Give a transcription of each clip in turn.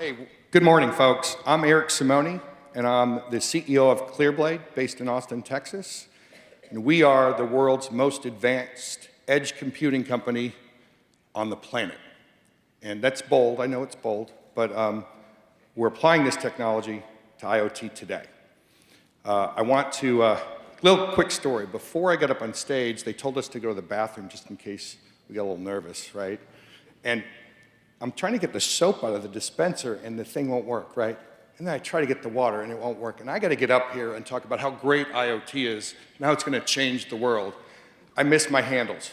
Hey, good morning, folks. I'm Eric Simone, and I'm the CEO of ClearBlade, based in Austin, Texas. And we are the world's most advanced edge computing company on the planet. And that's bold, I know it's bold, but we're applying this technology to IoT today. I want to, little quick story. Before I got up on stage, they told us to go to the bathroom just in case we got a little nervous, right? And I'm trying to get the soap out of the dispenser and the thing won't work, right? And then I try to get the water and it won't work. And I got to get up here and talk about how great IoT is and how it's going to change the world. I miss my handles.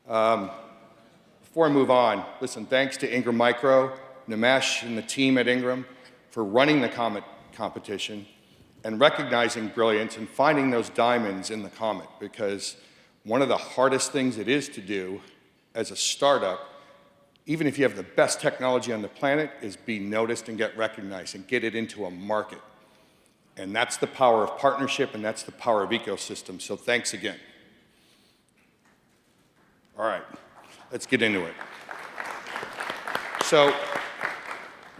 Before I move on, listen, thanks to Ingram Micro, Nimesh and the team at Ingram for running the Comet Competition and recognizing brilliance and finding those diamonds in the Comet, because one of the hardest things it is to do as a startup, even if you have the best technology on the planet, is be noticed and get recognized and get it into a market. And that's the power of partnership, and that's the power of ecosystem. So thanks again. All right, let's get into it. So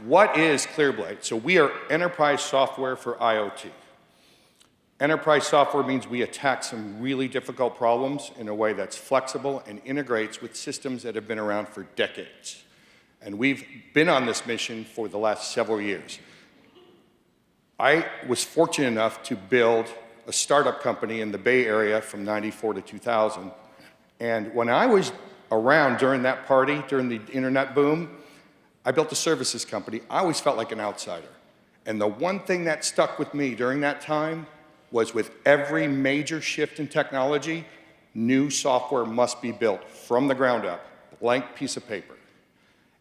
what is ClearBlade? So we are enterprise software for IoT. Enterprise software means we attack some really difficult problems in a way that's flexible and integrates with systems that have been around for decades. And we've been on this mission for the last several years. I was fortunate enough to build a startup company in the Bay Area from '94 to 2000. And when I was around during that party, during the internet boom, I built a services company. I always felt like an outsider. And the one thing that stuck with me during that time was, with every major shift in technology, new software must be built from the ground up, blank piece of paper.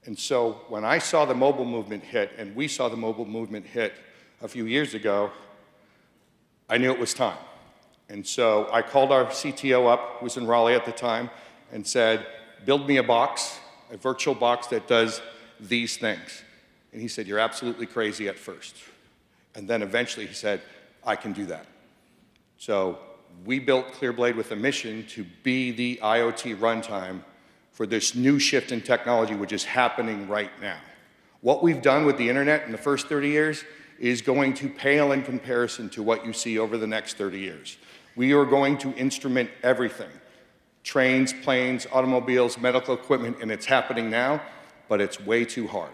And so when I saw the mobile movement hit, and we saw the mobile movement hit a few years ago, I knew it was time. And so I called our CTO up, who was in Raleigh at the time, and said, build me a box, a virtual box that does these things. And he said, you're absolutely crazy at first. And then eventually he said, I can do that. So we built ClearBlade with a mission to be the IoT runtime for this new shift in technology, which is happening right now. What we've done with the internet in the first 30 years is going to pale in comparison to what you see over the next 30 years. We are going to instrument everything: trains, planes, automobiles, medical equipment, and it's happening now, but it's way too hard.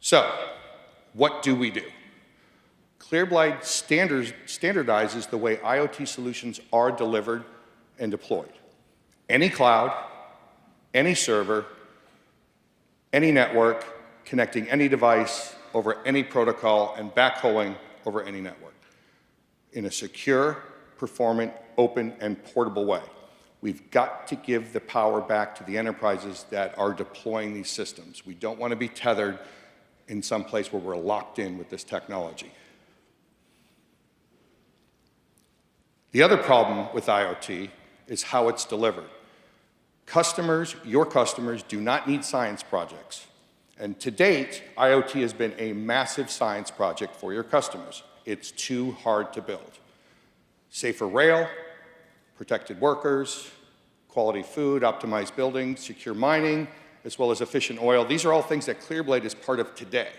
So, what do we do? ClearBlade standardizes the way IoT solutions are delivered and deployed. Any cloud, any server, any network, connecting any device over any protocol, and backhauling over any network in a secure, performant, open, and portable way. We've got to give the power back to the enterprises that are deploying these systems. We don't want to be tethered in some place where we're locked in with this technology. The other problem with IoT is how it's delivered. Customers, your customers, do not need science projects. And to date, IoT has been a massive science project for your customers. It's too hard to build. Safer rail, protected workers, quality food, optimized buildings, secure mining, as well as efficient oil. These are all things that ClearBlade is part of today,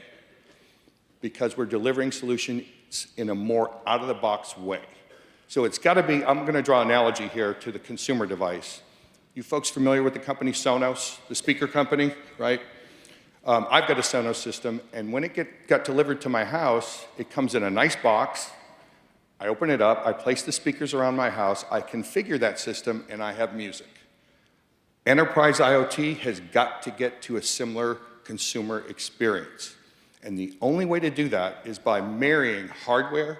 because we're delivering solutions in a more out-of-the-box way. So it's got to be, I'm going to draw an analogy here to the consumer device. You folks familiar with the company Sonos, the speaker company, right? I've got a Sonos system, and when it got delivered to my house, it comes in a nice box. I open it up, I place the speakers around my house, I configure that system, and I have music. Enterprise IoT has got to get to a similar consumer experience. And the only way to do that is by marrying hardware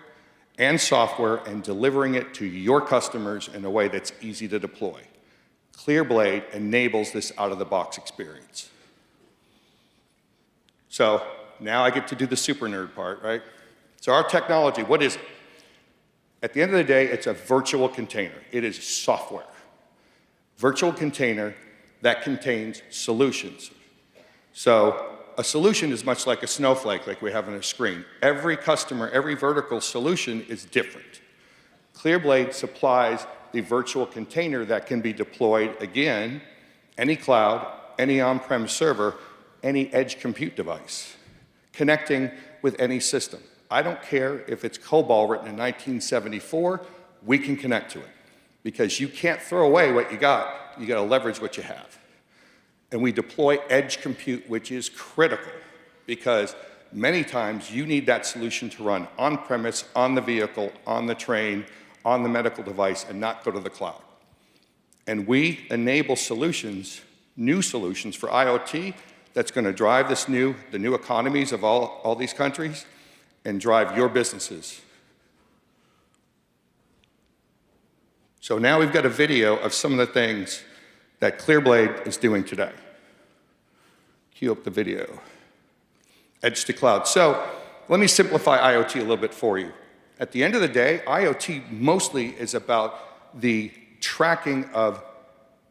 and software and delivering it to your customers in a way that's easy to deploy. ClearBlade enables this out-of-the-box experience. So now I get to do the super nerd part, right? So our technology, what is it? At the end of the day, it's a virtual container. It is software. Virtual container that contains solutions. So a solution is much like a snowflake, like we have on a screen. Every customer, every vertical solution is different. ClearBlade supplies the virtual container that can be deployed, again, any cloud, any on-prem server, any edge compute device, connecting with any system. I don't care if it's COBOL written in 1974, we can connect to it. Because you can't throw away what you got to leverage what you have. And we deploy edge compute, which is critical, because many times you need that solution to run on-premise, on the vehicle, on the train, on the medical device, and not go to the cloud. And we enable solutions, new solutions for IoT that's going to drive the new economies of all these countries and drive your businesses. So now we've got a video of some of the things that ClearBlade is doing today. Cue up the video. Edge to cloud. So let me simplify IoT a little bit for you. At the end of the day, IoT mostly is about the tracking of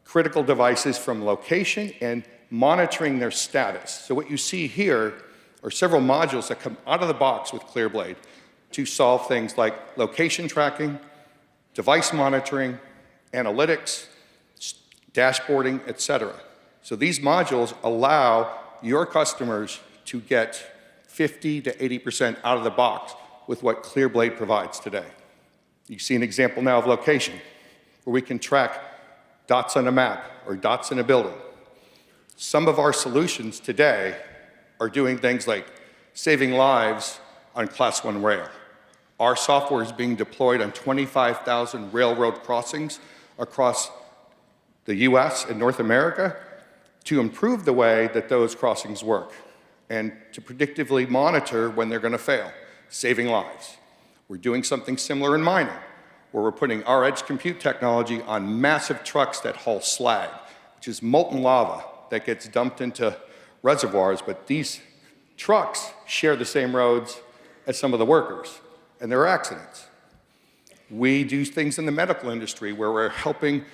critical devices from location and monitoring their status. So what you see here are several modules that come out of the box with ClearBlade to solve things like location tracking, device monitoring, analytics, dashboarding, etc. So these modules allow your customers to get 50 to 80% out of the box with what ClearBlade provides today. You see an example now of location, where we can track dots on a map or dots in a building. Some of our solutions today are doing things like saving lives on Class 1 rail. Our software is being deployed on 25,000 railroad crossings across the US and North America to improve the way that those crossings work and to predictively monitor when they're going to fail, saving lives. We're doing something similar in mining, where we're putting our edge compute technology on massive trucks that haul slag, which is molten lava that gets dumped into reservoirs, but these trucks share the same roads as some of the workers, and there are accidents. We do things in the medical industry where we're helping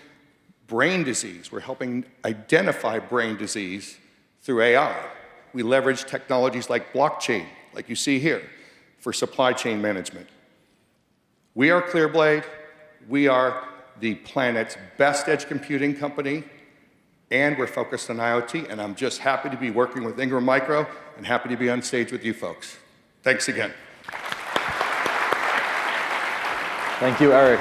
brain disease. We're helping identify brain disease through AI. We leverage technologies like blockchain, like you see here, for supply chain management. We are ClearBlade. We are the planet's best edge computing company, and we're focused on IoT, and I'm just happy to be working with Ingram Micro and happy to be on stage with you folks. Thanks again. Thank you, Eric.